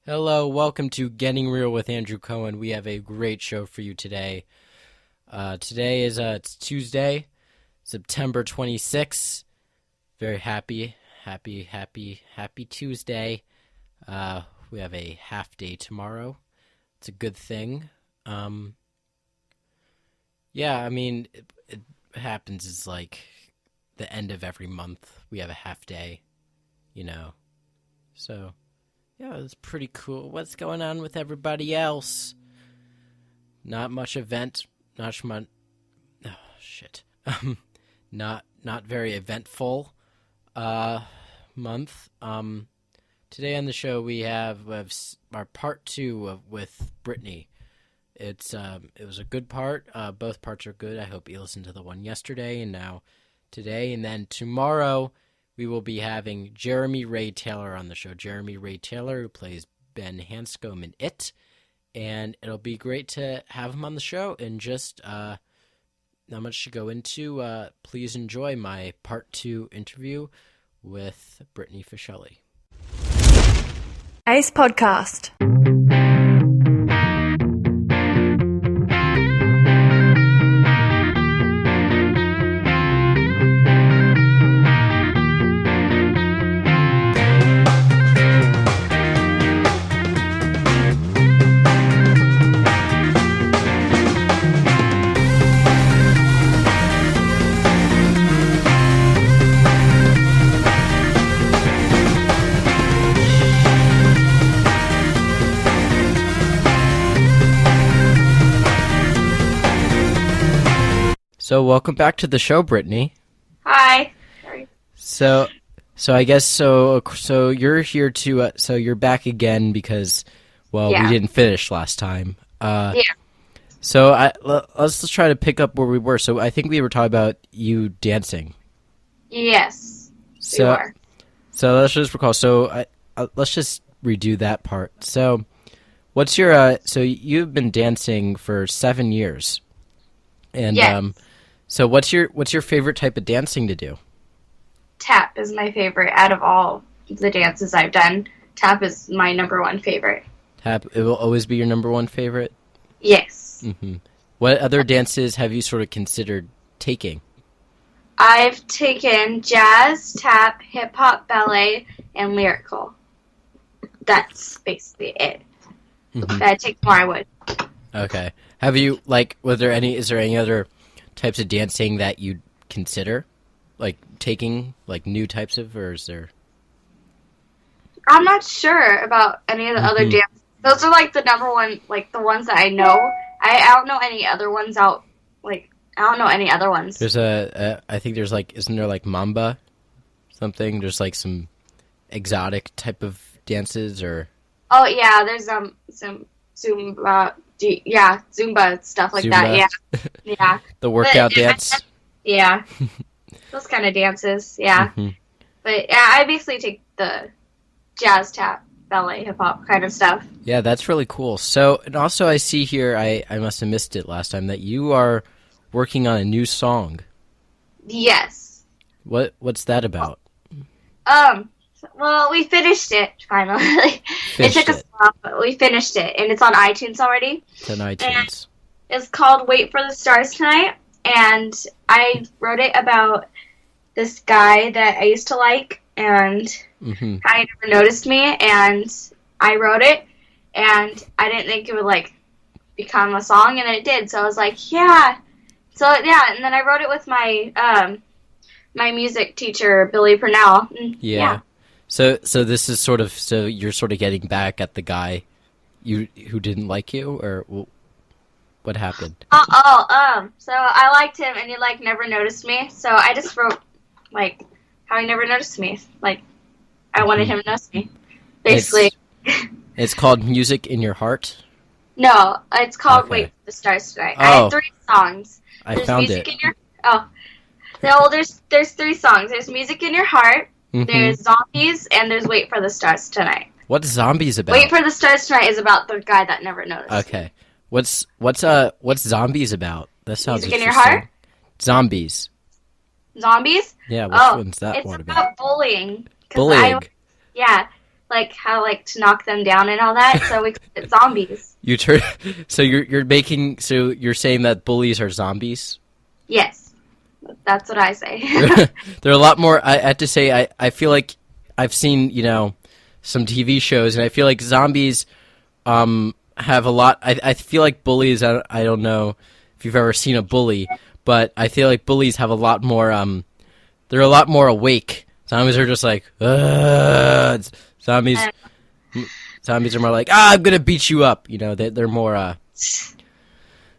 Hello, welcome to Getting Real with Andrew Cohen. We have a great show for you today. Today is it's Tuesday, September 26th. Very happy Tuesday. We have a half day tomorrow. It's a good thing. It happens. It's like the end of every month. We have a half day, So, yeah, it's pretty cool. What's going on with everybody else? Not much event. Not very eventful month. Today on the show we have our part 2 with Brittany. It was a good part. Both parts are good. I hope you listened to the one yesterday and now today. And then tomorrow we will be having Jeremy Ray Taylor on the show. Jeremy Ray Taylor, who plays Ben Hanscom in It. And it'll be great to have him on the show. And just not much to go into. Please enjoy my part 2 interview with Brittany Fisheli. Ace Podcast. So welcome back to the show, Brittany. Hi. Sorry. So I guess so you're here to so you're back again because we didn't finish last time. Yeah. So let's try to pick up where we were. So I think we were talking about you dancing. Yes. So we are. So let's just recall. So let's just redo that part. So what's your so you've been dancing for 7 years, and yes. So what's your favorite type of dancing to do? Tap is my favorite out of all the dances I've done. Tap is my number one favorite. Tap, it will always be your number one favorite? Yes. Mm-hmm. What other dances have you sort of considered taking? I've taken jazz, tap, hip-hop, ballet, and lyrical. That's basically it. Mm-hmm. If I'd take more, I would. Okay. Have you, is there any other types of dancing that you'd consider, taking, new types of, or is there? I'm not sure about any of the other dances. Those are, the number one, the ones that I know. I don't know any other ones out, I don't know any other ones. There's I think there's, isn't there, Mamba? Something? There's, some exotic type of dances, or? Oh, yeah, there's, some Zumba, Zumba stuff like Zumba. that, yeah. Yeah. The workout dance? Yeah. Those kind of dances, yeah. Mm-hmm. But, yeah, I basically take the jazz, tap, ballet, hip-hop kind of stuff. Yeah, that's really cool. So, and also I see here, I must have missed it last time, that you are working on a new song. Yes. What's that about? Well, we finished it, finally. It took us a while, but we finished it, and it's on iTunes already. It's on iTunes. And it's called Wait for the Stars Tonight, and I wrote it about this guy that I used to like, and how he never noticed me, and I wrote it, and I didn't think it would, become a song, and it did, so I was like, yeah. So, yeah, and then I wrote it with my, my music teacher, Billy Purnell. Yeah. So this is so you're sort of getting back at the guy who didn't like you, or what happened? So I liked him, and he, never noticed me, so I just wrote, how he never noticed me. I wanted him to notice me, basically. It's called Music in Your Heart? No, it's called Okay. Wait for the Stars Tonight. Oh. I have 3 songs. I found music it. In your... Oh. No, there's 3 songs. There's Music in Your Heart, there's Zombies, and there's Wait for the Stars Tonight. What's Zombies about? Wait for the Stars Tonight is about the guy that never noticed. Okay. What's Zombies about? That sounds Music in interesting. Your Heart? Zombies. Zombies? Yeah, which one's that it's one about about? bullying. Bullying. Yeah. like how like to knock them down and all that. So we called it zombies. So you're saying that bullies are zombies? Yes, that's what I say. They're a lot more. I have to say, I feel like I've seen some TV shows, and I feel like zombies have a lot. I feel like bullies. I don't know if you've ever seen a bully, but I feel like bullies have a lot more. They're a lot more awake. Zombies are just like zombies. Zombies are more like, I'm gonna beat you up. They're more.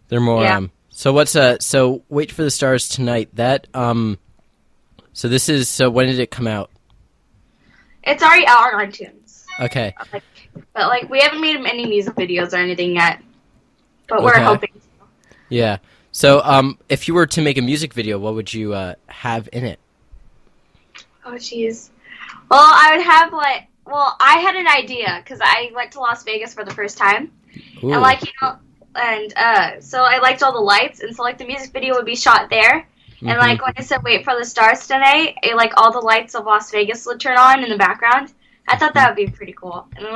They're more. Yeah. So what's so Wait for the Stars Tonight? That So this is when did it come out? It's already out on iTunes. Okay. But we haven't made any music videos or anything yet. But we're Okay. hoping to. Yeah. So if you were to make a music video, what would you have in it? Oh, jeez. Well, I would have I had an idea because I went to Las Vegas for the first time. Ooh. And so I liked all the lights, and so the music video would be shot there. Mm-hmm. And when I said "Wait for the Stars Tonight," all the lights of Las Vegas would turn on in the background. I thought that would be pretty cool. And then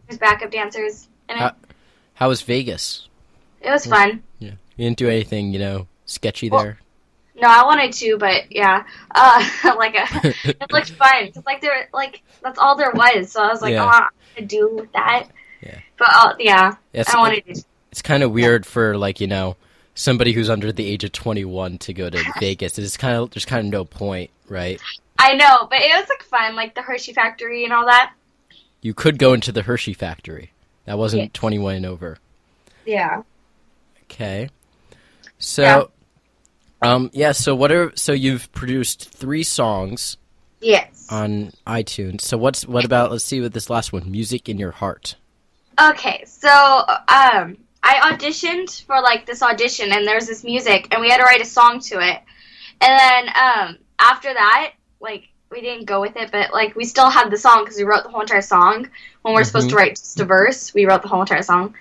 there's backup dancers. And How was Vegas? it was fun. Yeah. You didn't do anything, sketchy there? No, I wanted to, but yeah, it looked fun. Cause there that's all there was. So I was like, Yeah. oh, I'm gonna do that. Yeah. But yeah, I wanted to. It's kind of weird for somebody who's under the age of 21 to go to Vegas. There's kind of no point, right? I know, but it was fun, the Hershey factory and all that. You could go into the Hershey factory. That wasn't 21 and over. Yeah. Okay. So, so you've produced 3 songs. Yes. On iTunes. So what about, let's see with this last one, Music in Your Heart. Okay, so I auditioned for this audition, and there was this music, and we had to write a song to it. And then after that, we didn't go with it, but we still had the song because we wrote the whole entire song. When we're supposed to write just a verse, we wrote the whole entire song.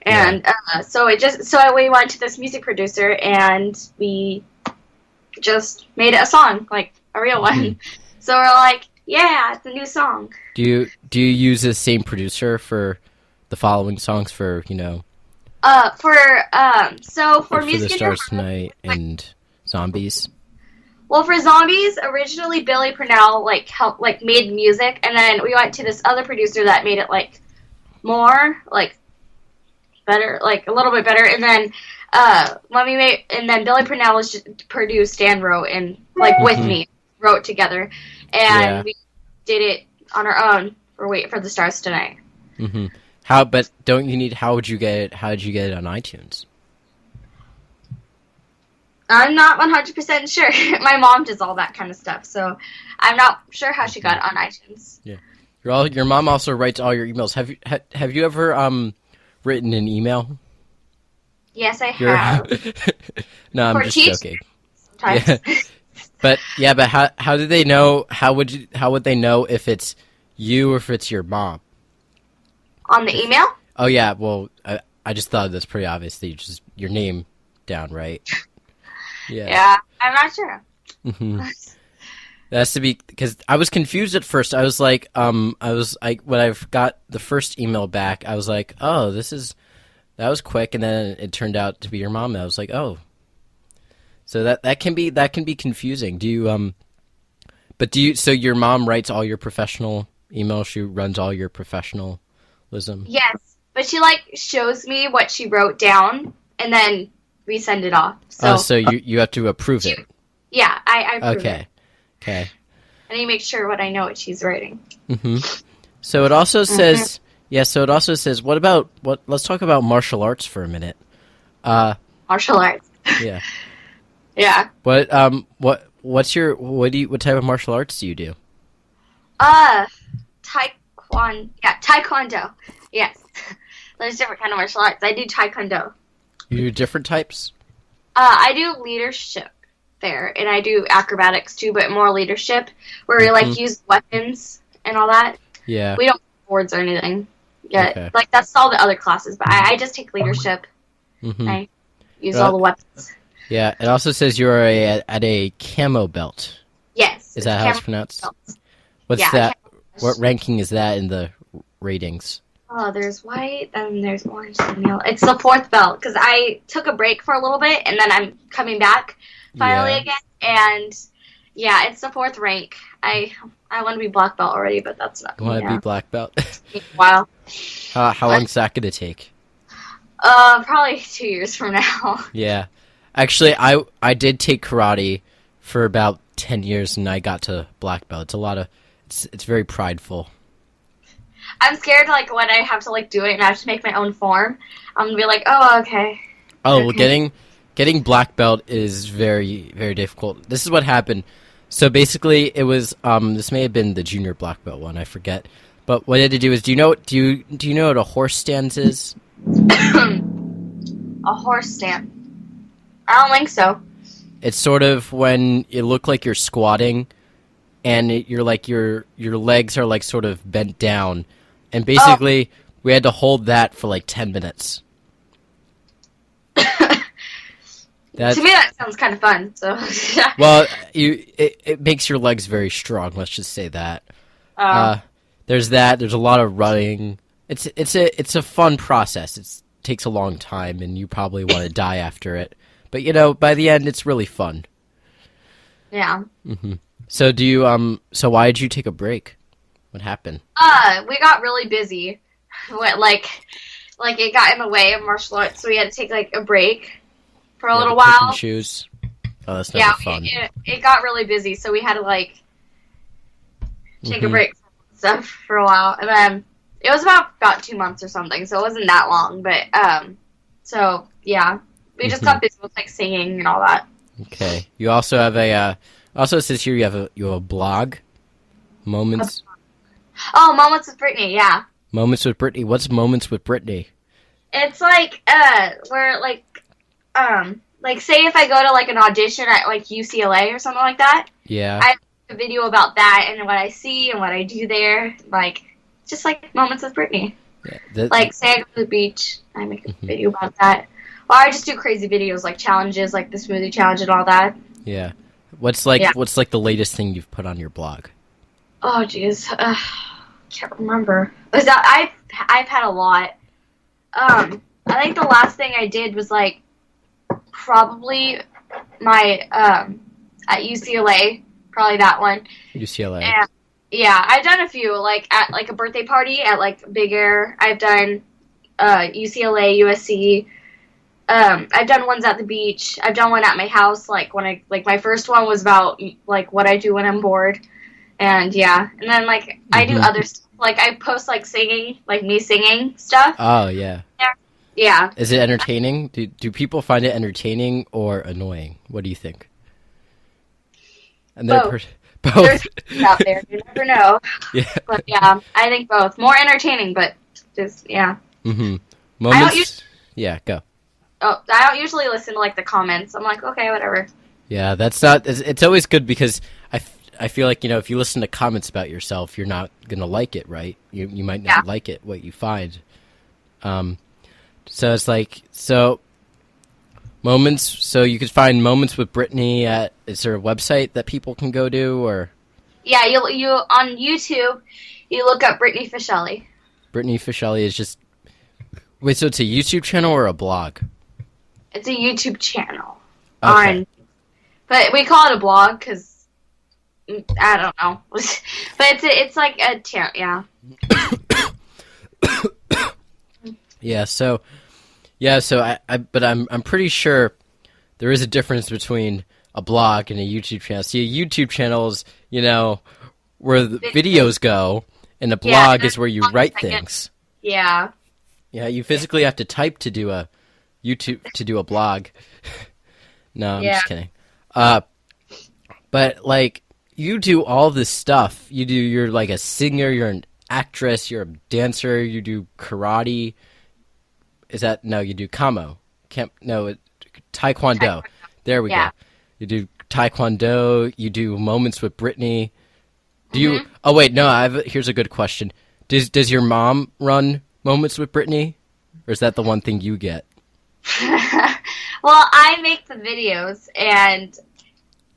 And so we went to this music producer, and we just made it a song, a real one. So we're like, yeah, it's a new song. Do you use the same producer for the following songs for For for Music the in Your Stars Tonight and Zombies? Well, for Zombies, originally Billy Purnell helped made music, and then we went to this other producer that made it more better, a little bit better. And then Billy Purnell was just produced and wrote and with me, wrote together, and we did it on our own for Wait for the Stars Tonight. Mm-hmm. How would you get it? How did you get it on iTunes? I'm not 100% sure. My mom does all that kind of stuff, so I'm not sure how she got it on iTunes. Yeah, your mom also writes all your emails. Have you ever written an email? Yes, I have. No, I'm For just teachers, joking. sometimes. Yeah. But how do they know? How would they know if it's you or if it's your mom? On the email? Oh yeah. Well, I just thought that's pretty obvious that you just your name down, right? Yeah, I'm not sure. Mm-hmm. That has to be because I was confused at first. I was like, when I got the first email back, I was like, oh, that was quick, and then it turned out to be your mom. And I was like, oh, so that can be confusing. Do you so your mom writes all your professional emails? She runs all your professionalism. Yes, but she shows me what she wrote down, and then we send it off. So you have to approve it. Yeah, I approve it. Okay. I need to make sure what I know what she's writing. Mm-hmm. So it also says, let's talk about martial arts for a minute. Martial arts. Yeah. Yeah. What type of martial arts do you do? Taekwondo. Yes. There's different kind of martial arts. I do Taekwondo. You do different types? I do leadership there, and I do acrobatics too, but more leadership, where we use weapons and all that. Yeah. We don't have boards or anything yet. Okay. That's all the other classes, but I just take leadership. Mm-hmm. I use all the weapons. Yeah, it also says you're at a camo belt. Yes. Is that how it's pronounced? Belt. What's that? What ranking is that in the ratings? Oh, there's white, then there's orange, then yellow. It's the fourth belt because I took a break for a little bit, and then I'm coming back finally again. And yeah, it's the fourth rank. I want to be black belt already, but that's not. You want to be black belt? Wow. How long is that gonna take? Probably 2 years from now. Yeah, actually, I did take karate for about 10 years, and I got to black belt. It's very prideful. I'm scared, like, when I have to, like, do it and I have to make my own form, I'm gonna be like, oh, okay. Oh, well, getting black belt is very, very difficult. This is what happened. So basically, it was, this may have been the junior black belt one, I forget. But what I had to do is, do you know what a horse stance is? A horse stance? I don't think so. It's sort of when you look like you're squatting, and you're like, your legs are, like, sort of bent down. And basically, we had to hold that for like 10 minutes. To me, that sounds kind of fun. So, well, it makes your legs very strong. Let's just say that. There's that. There's a lot of running. It's a fun process. It takes a long time, and you probably want to die after it. But by the end, it's really fun. Yeah. Mm-hmm. So So why did you take a break? What happened? We got really busy. Like it got in the way of martial arts, so we had to take like a break for a little while. Pick and choose. Oh, that's never fun. It got really busy, so we had to like take a break from stuff for a while, and then it was about 2 months or something, so it wasn't that long. But so yeah, we just got busy with like singing and all that. Okay. You also have also it says here you have a blog, Moments. Oh, Moments with Brittany, yeah. Moments with Brittany. What's Moments with Brittany? It's like, where, like, say if I go to, like, an audition at, like, UCLA or something like that. Yeah. I make a video about that and what I see and what I do there. Like, just, like, Moments with Brittany. Yeah, like, say I go to the beach, I make a video about that. Or I just do crazy videos, like, challenges, like the smoothie challenge and all that. Yeah. What's the latest thing you've put on your blog? Oh, jeez. Can't remember. I've had a lot. I think the last thing I did was like probably my at UCLA, probably that one. UCLA. And, yeah, I've done a few like at like a birthday party at like Big Air. I've done UCLA, USC. I've done ones at the beach. I've done one at my house. Like when my first one was about like what I do when I'm bored. And yeah, and then like I do other stuff. Like I post like singing, like me singing stuff. Oh yeah. Yeah. Is it entertaining? Do people find it entertaining or annoying? What do you think? And both. Both. There's out there, you never know. Yeah. But yeah, I think both. More entertaining, but just yeah. Moments. Yeah, go. Oh, I don't usually listen to like the comments. I'm like, okay, whatever. Yeah, that's not. It's always good because I feel like, if you listen to comments about yourself, you're not going to like it, right? You might not like it, what you find. So it's like, Moments, so you could find Moments with Brittany is there a website that people can go to, or? Yeah, you on YouTube, you look up Brittany Fisheli. Brittany Fisheli is just, wait, so it's a YouTube channel or a blog? It's a YouTube channel. Okay. But we call it a blog because I don't know. But it's like a channel, yeah. But I'm pretty sure there is a difference between a blog and a YouTube channel. See, a YouTube channel is, where the videos go, and a blog is where you write things. Yeah. Yeah, you physically have to type to do a blog. No, I'm just kidding. But like, you do all this stuff. You're like a singer, you're an actress, you're a dancer, you do karate. You do kamo. Taekwondo. There we go. You do taekwondo, you do Moments with Brittany. Do you, oh wait, no, here's a good question. Does your mom run Moments with Brittany? Or is that the one thing you get? Well, I make the videos, and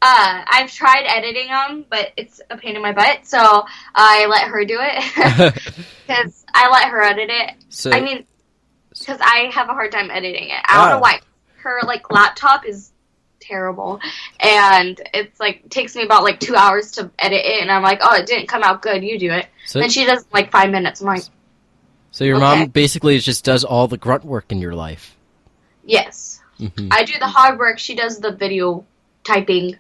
I've tried editing them, but it's a pain in my butt, so I let her do it. Because I let her edit it. So, I mean, because I have a hard time editing it. I don't know why. Her, like, laptop is terrible, and it's, like, takes me about, like, 2 hours to edit it, and I'm like, oh, it didn't come out good, you do it. So, and she does, like, 5 minutes. I'm like, so your mom basically just does all the grunt work in your life? Yes. Mm-hmm. I do the hard work. She does the video typing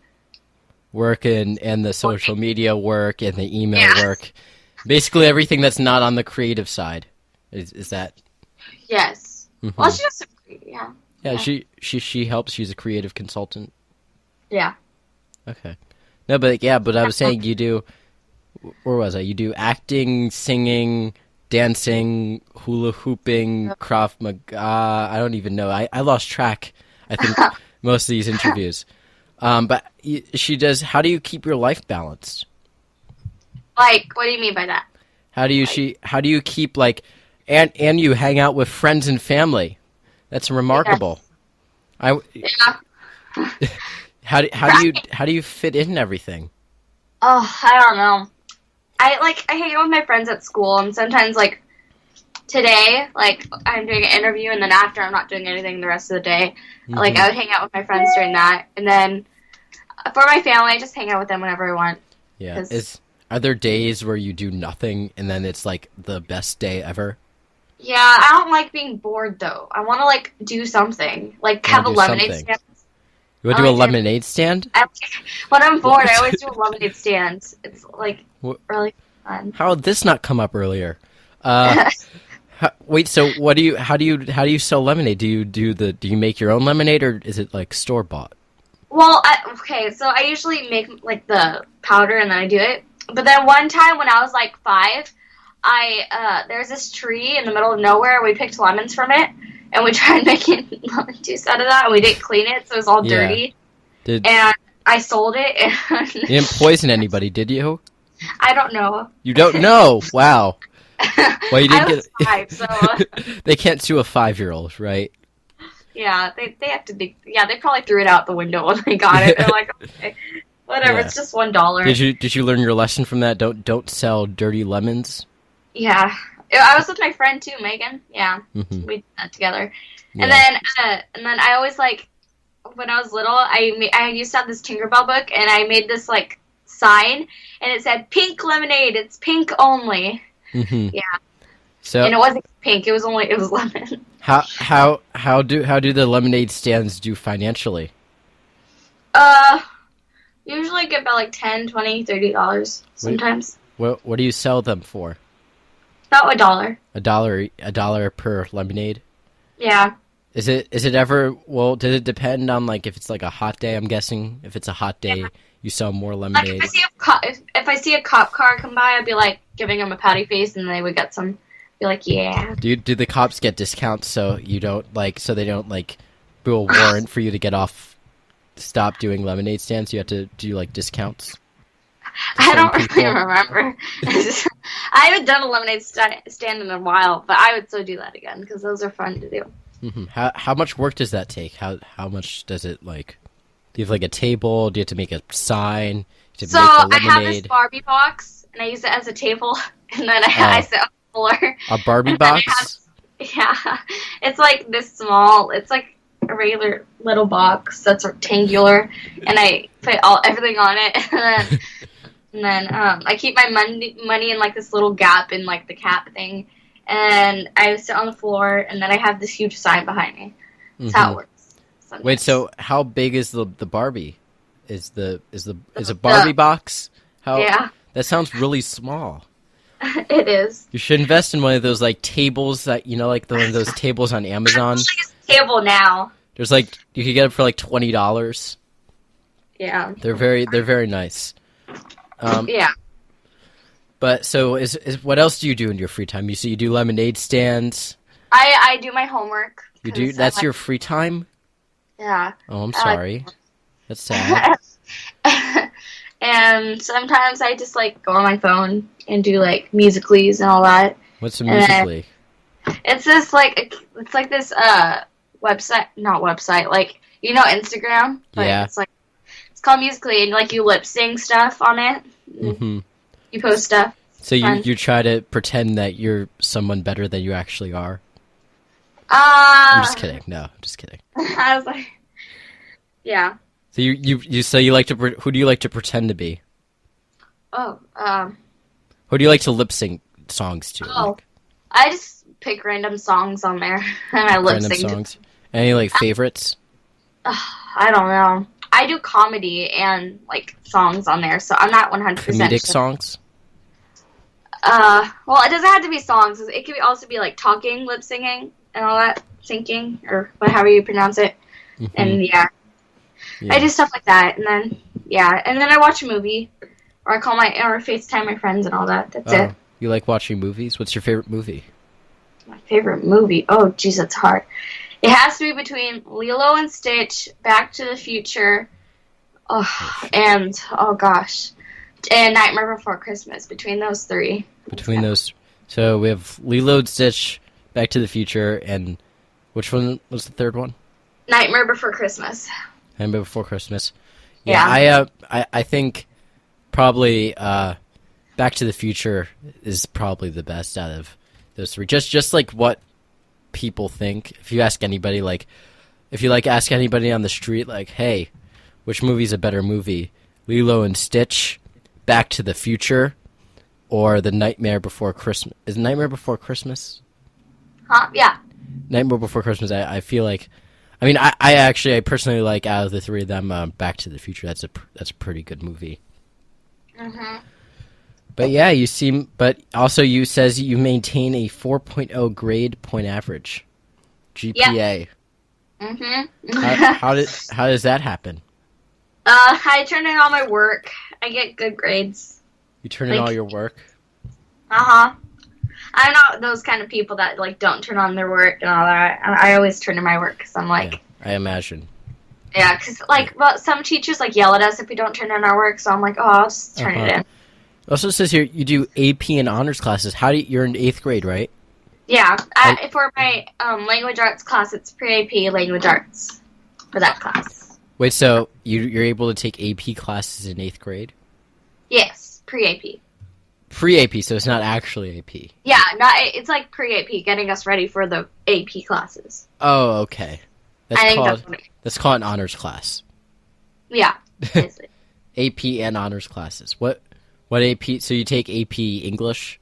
work and the social media work and the email work. Basically everything that's not on the creative side. Is that? Yes. Mm-hmm. Well, she does Yeah, she helps. She's a creative consultant. Yeah. Okay. No, but I was saying you do, where was I? You do acting, singing, dancing, hula hooping, Krav Maga. I don't even know. I lost track, I think, most of these interviews. But she does. How do you keep your life balanced? Like, what do you mean by that? How do you keep, like, and you hang out with friends and family? That's remarkable. Yes. How do you fit in everything? Oh, I don't know. I hang out with my friends at school, and sometimes, like, today, like, I'm doing an interview, and then after I'm not doing anything the rest of the day. Mm-hmm. Like, I would hang out with my friends during that, and then for my family, I just hang out with them whenever I want. Yeah. Are there days where you do nothing, and then it's, like, the best day ever? Yeah, I don't like being bored, though. I want to, like, do something. Like, have a lemonade stand. You want to do a lemonade stand? When I'm bored, I always do a lemonade stand. It's, like, really fun. How did this not come up earlier? Wait, so how do you sell lemonade? Do you make your own lemonade, or is it, like, store-bought? Well, so I usually make, like, the powder, and then I do it. But then one time when I was, like, 5... there's this tree in the middle of nowhere, and we picked lemons from it, and we tried making lemon juice out of that, and we didn't clean it, so it was all dirty. And I sold it. And you didn't poison anybody, did you? I don't know. You don't know? Wow. Well, you didn't I was 5, so... They can't sue a 5-year-old, right? Yeah, they have to be... Yeah, they probably threw it out the window when they got it. They're like, okay, whatever, it's just $1. Did you learn your lesson from that? Don't sell dirty lemons? Yeah, I was with my friend too, Megan. Yeah, we did that together. Yeah. And then I always, like, when I was little, I used to have this Tinkerbell book, and I made this, like, sign, and it said "Pink lemonade. It's pink only." Mm-hmm. Yeah. So, and it wasn't pink. It was lemon. How do the lemonade stands do financially? Usually get about, like, $10, $20, $30 sometimes. What do you sell them for? About $1. $1 per lemonade? Yeah. Is it ever, well, does it depend on, like, if it's, like, a hot day, I'm guessing? If it's a hot day, you sell more lemonade? Like, if I see a cop car come by, I'd be, like, giving them a patty face, and they would get some, be like, yeah. Do the cops get discounts so you don't, like, so they don't, like, do a warrant for you to stop doing lemonade stands? You have to do, like, discounts? I don't really remember. I haven't done a lemonade stand in a while, but I would still do that again because those are fun to do. Mm-hmm. How much work does that take? How much does it, like? Do you have, like, a table? Do you have to make a sign? Do you have to make the lemonade? I have this Barbie box, and I use it as a table, and then I sit on the floor. A Barbie box? Yeah, it's like this small. It's like a regular little box that's rectangular, and I put everything on it, and then I keep my money in, like, this little gap in, like, the cap thing, and I sit on the floor, and then I have this huge sign behind me. That's how it works. Sometimes. Wait, so how big is the Barbie? Is a Barbie box? Yeah. That sounds really small. It is. You should invest in one of those, like, tables that, you know, like one of those tables on Amazon. I use a table now. There's, like, you could get it for, like, $20. Yeah. They're very nice. Yeah. But so is what else do you do in your free time? You see, you do lemonade stands. I do my homework. You do? That's your free time? Yeah. Oh, I'm sorry. That's sad. And sometimes I just, like, go on my phone and do, like, Musical.lys and all that. What's a Musical.ly? It's this, like, this not website, like, you know, Instagram. But yeah. It's called Musical.ly, and like you lip sync stuff on it. Mm-hmm. You post stuff. So you try to pretend that you're someone better than you actually are. I'm just kidding. No, I'm just kidding. I was like, yeah. So you like to who do you like to pretend to be? Oh, who do you like to lip sync songs to? Oh, like? I just pick random songs on there and I lip sync. Random songs. Any like favorites? I don't know. I do comedy and like songs on there, so I'm not 100% comedic songs. Well, it doesn't have to be songs. It can also be like talking, lip singing, and all that, syncing, or whatever you pronounce it. Mm-hmm. And yeah, I do stuff like that, and then I watch a movie, or or FaceTime my friends and all that. That's it. You like watching movies? What's your favorite movie? My favorite movie? Oh, geez, that's hard. It has to be between Lilo and Stitch, Back to the Future, and Nightmare Before Christmas. Between those three. So we have Lilo and Stitch, Back to the Future, and which one was the third one? Nightmare Before Christmas. Nightmare Before Christmas. Yeah. I think probably Back to the Future is probably the best out of those three. Just like what people think. If you ask anybody, ask anybody on the street, like, hey, which movie's a better movie? Lilo and Stitch, Back to the Future, or The Nightmare Before Christmas? Is Nightmare Before Christmas? Huh? Yeah. Nightmare Before Christmas. I feel like, I personally like out of the three of them, Back to the Future. That's a pretty good movie. Mhm. But yeah, but also you says you maintain a 4.0 grade point average, GPA. Yep. Mhm. How does that happen? I turn in all my work. I get good grades. You turn in all your work? I'm not those kind of people that like don't turn on their work and all that. I always turn in my work because I'm like. Yeah, I imagine. Yeah, because some teachers like yell at us if we don't turn in our work, so I'm like, I'll just turn it in. It also says here you do AP and honors classes. You're in 8th grade, right? Yeah, for my language arts class, it's pre-AP language arts for that class. Wait, so you're able to take AP classes in 8th grade? Yes, pre-AP. Pre-AP, so it's not actually AP. Yeah, it's like pre-AP, getting us ready for the AP classes. Oh, okay. That's called an honors class. Yeah. AP and honors classes. What AP? So you take AP English?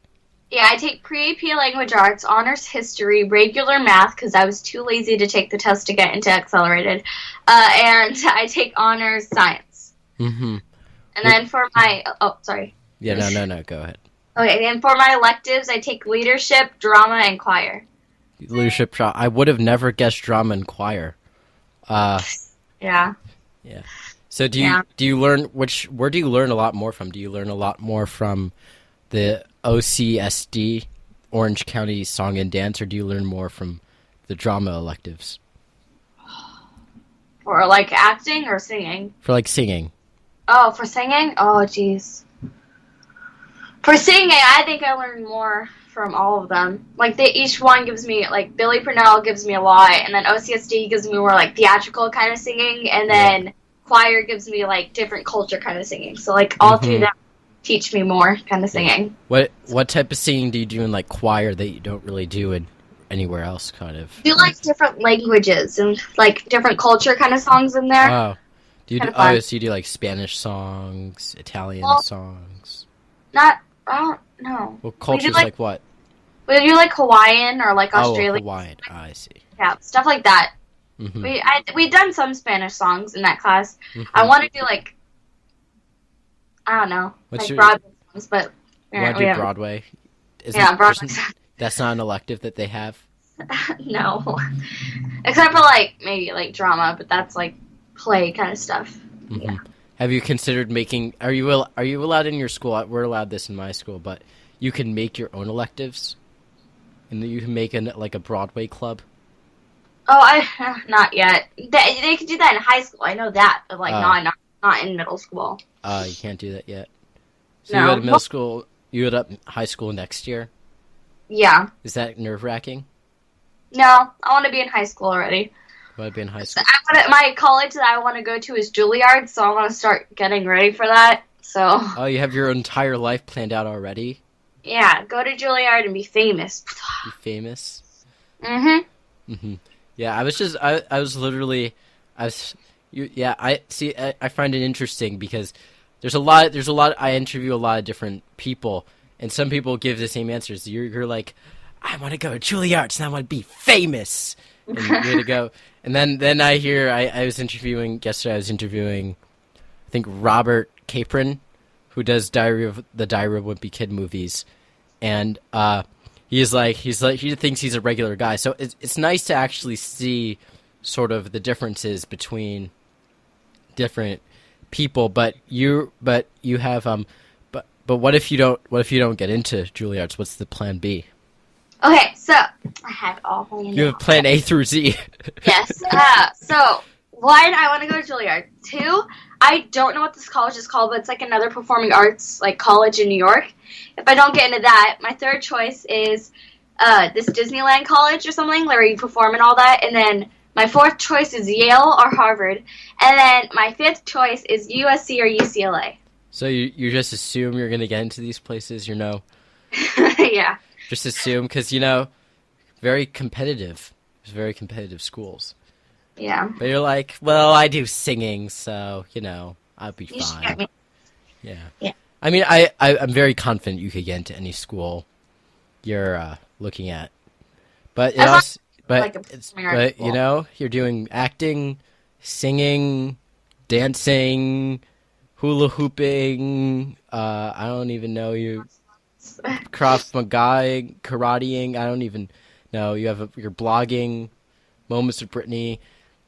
Yeah, I take pre-AP language arts, honors history, regular math because I was too lazy to take the test to get into accelerated, and I take honors science. Mm-hmm. And then for my sorry. Yeah, no, go ahead. Okay, and for my electives, I take leadership, drama, and choir. Leadership, I would have never guessed drama and choir. Yeah. Yeah. So do you learn where do you learn a lot more from? Do you learn a lot more from the OCSD, Orange County Song and Dance, or do you learn more from the drama electives? For like acting or singing? For like singing. Oh, for singing? Oh, jeez. For singing, I think I learned more from all of them. Like, each one gives me, like, Billy Purnell gives me a lot, and then OCSD gives me more, like, theatrical kind of singing, and then choir gives me, like, different culture kind of singing. So, like, all three of them teach me more kind of singing. What type of singing do you do in, like, choir that you don't really do in anywhere else, kind of? I do, like, different languages and, like, different culture kind of songs in there. Oh. So you do, like, Spanish songs, Italian songs? I don't know. Well, cultures like what? We do like Hawaiian or like Australian. Oh, Hawaiian. I see. Yeah, stuff like that. Mm-hmm. We've done some Spanish songs in that class. Mm-hmm. I want to do like, I don't know, Broadway songs, but you want to do Broadway? Broadway. That's not an elective that they have. No, except for like maybe like drama, but that's like play kind of stuff. Mm-hmm. Yeah. Have you considered making? Are you allowed in your school? We're allowed this in my school, but you can make your own electives, and you can make a Broadway club. Oh, not yet. They could do that in high school. I know that, but like not in middle school. You can't do that yet. So no. You go to middle school. You go to high school next year. Yeah. Is that nerve-wracking? No, I want to be in high school already. You want to be in high school? My college that I want to go to is Juilliard, so I want to start getting ready for that. So. Oh, you have your entire life planned out already? Yeah, go to Juilliard and be famous. Be famous? Mm-hmm. Mm-hmm. Yeah, I was literally, I find it interesting because there's a lot, I interview a lot of different people, and some people give the same answers. You're like, I want to go to Juilliard and I want to be famous. And you're going to go. And then I hear, I was interviewing, I think, Robert Capron, who does the Diary of a Wimpy Kid movies. And he thinks he's a regular guy. So it's nice to actually see sort of the differences between different people. But you have but what if you don't get into Juilliard? What's the plan B? Okay, so I have it all planned. You have plan A through Z. Yes. So 1, I want to go to Juilliard. 2, I don't know what this college is called, but it's like another performing arts like college in New York. If I don't get into that, my 3rd choice is this Disneyland college or something where you perform and all that. And then my 4th choice is Yale or Harvard. And then my 5th choice is USC or UCLA. So you just assume you're going to get into these places, Yeah. Just assume, because, very competitive. There's very competitive schools. Yeah. But you're like, well, I do singing, so, I'll be You should fine. get me. Yeah. I mean, I'm very confident you could get into any school you're looking at. But you're doing acting, singing, dancing, hula hooping, I don't even know, you Krav Maga, karateing, I don't even know. You're blogging, Moments with Brittany.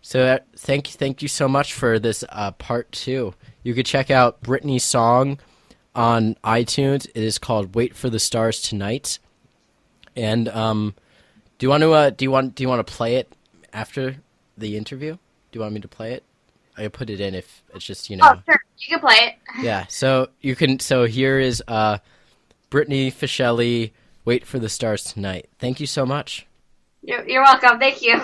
So thank you so much for this part 2. You could check out Brittany's song on iTunes. It is called "Wait for the Stars Tonight." And do you want to play it after the interview? Do you want me to play it? I put it in if it's just Oh, sure, you can play it. Yeah. So you can. So here is Brittany Fisheli, "Wait for the Stars Tonight." Thank you so much. You're welcome. Thank you.